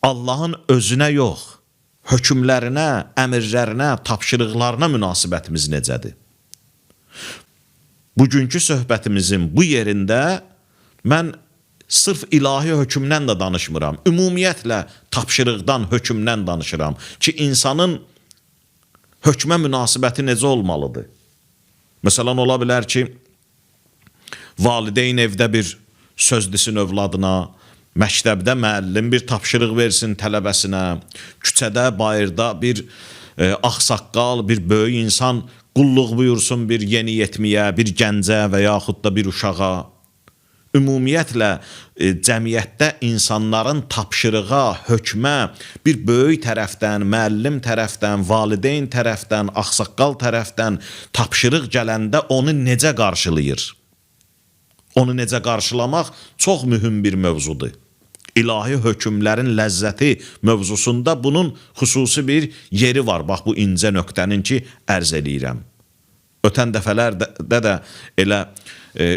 Allahın özünə yox, hökmlərinə, əmrlərinə, tapşırıqlarına münasibətimiz necədir? Bugünkü söhbətimizin bu yerində mən sırf ilahi hökmdən də danışmıram. Ümumiyyətlə tapşırıqdan, hökmdən danışıram ki, insanın hökmə münasibəti necə olmalıdır? Məsələn, ola bilər ki, valideyn evdə bir söz desin övladına, məktəbdə müəllim bir tapşırıq versin tələbəsinə, küçədə, bayırda bir ağsaqqal, bir böyük insan qulluq buyursun bir yeniyetməyə, bir gəncə və yaxud da bir uşağa. Ümumiyyətlə, cəmiyyətdə insanların tapşırığa, hökmə bir böyük tərəfdən, müəllim tərəfdən, valideyn tərəfdən, ağsaqqal tərəfdən tapşırıq gələndə onu necə qarşılayır? Onu necə qarşılamaq çox mühüm bir mövzudur. İlahi hökmlərin ləzzəti mövzusunda bunun xüsusi bir yeri var. Bax, bu incə nöqtənin ki, ərz eləyirəm. Ötən dəfələrdə də elə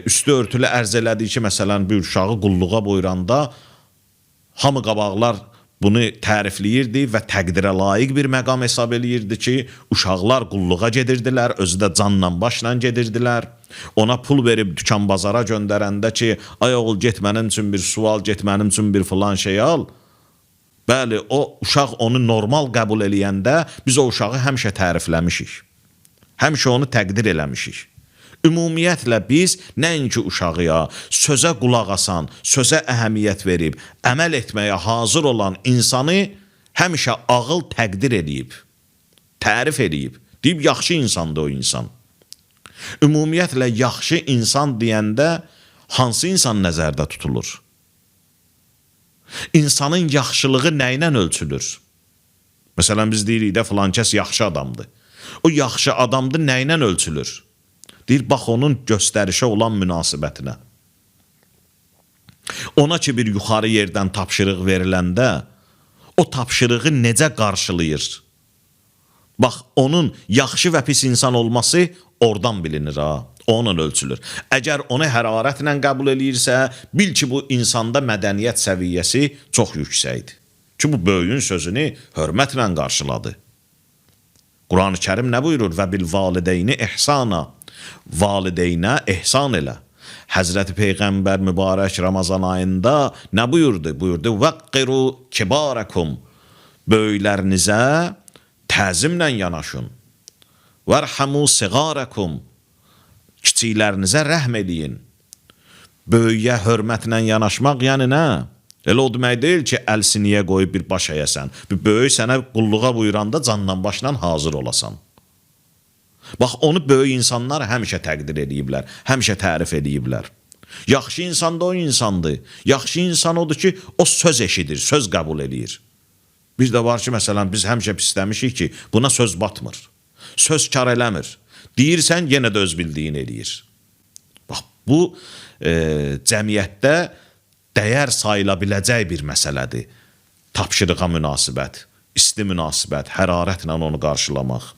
üstü örtülü ərz elədik ki, məsələn, bir uşağı qulluğa buyuranda hamı qabaqlar bunu tərifləyirdi və təqdirə layiq bir məqam hesab eləyirdi ki, uşaqlar qulluğa gedirdilər, özü də canla başla gedirdilər. Ona pul verib dükan bazara göndərəndə ki, ay oğul get mənim üçün bir su al, get mənim üçün bir filan şey al. Bəli, o uşaq onu normal qəbul eləyəndə biz o uşağı həmişə tərifləmişik. Həmişə onu təqdir eləmişik. Ümumiyyətlə biz nəinki uşağıya, sözə qulaq asan, sözə əhəmiyyət verib, əməl etməyə hazır olan insanı həmişə ağıl təqdir edib, tərif edib, deyib yaxşı insandır o insan. Ümumiyyətlə yaxşı insan deyəndə hansı insan nəzərdə tutulur? İnsanın yaxşılığı nə ilə ölçülür? Məsələn, biz deyirik də filan kəs yaxşı adamdır. O yaxşı adamdır nə ilə ölçülür? Deyir, bax onun göstərişə olan münasibətinə. Ona ki, bir yuxarı yerdən tapşırıq veriləndə, o tapşırığı necə qarşılayır? Bax, onun yaxşı və pis insan olması oradan bilinir, onunla ölçülür. Əgər onu hərarətlə qəbul eləyirsə, bil ki, bu insanda mədəniyyət səviyyəsi çox yüksəkdir. Ki, bu böyüyün sözünü hörmətlə qarşıladı. Quran-ı Kərim nə buyurur? Və bil valideyni ihsana. Valideynə ehsan elə. Həzrəti Peyğəmbər mübarək Ramazan ayında nə buyurdu? Buyurdu, vəqqiru kibarakum. Böyüklərinizə təzimlə yanaşın. Vərhamu siğarakum. Kiçiklərinizə rəhm eləyin. Böyüyə hörmətlə yanaşmaq yəni nə? Elə o demək deyil ki, əl siniyə qoyub bir baş əyəsən. Bir böyük sənə qulluğa buyuranda canla başla hazır olasan. Bax, onu böyük insanlar həmişə təqdir ediblər, həmişə tərif ediblər. Yaxşı insan da o insandır. Yaxşı insan odur ki, o söz eşidir, söz qəbul edir. Bir də var ki, məsələn, biz həmişə pisləmişik ki, buna söz batmır. Söz kar eləmir. Deyirsən, yenə də öz bildiyini eləyir. Bax, bu cəmiyyətdə dəyər sayıla biləcək bir məsələdir. Tapşırığa münasibət, isti münasibət, hərarətlə onu qarşılamaq.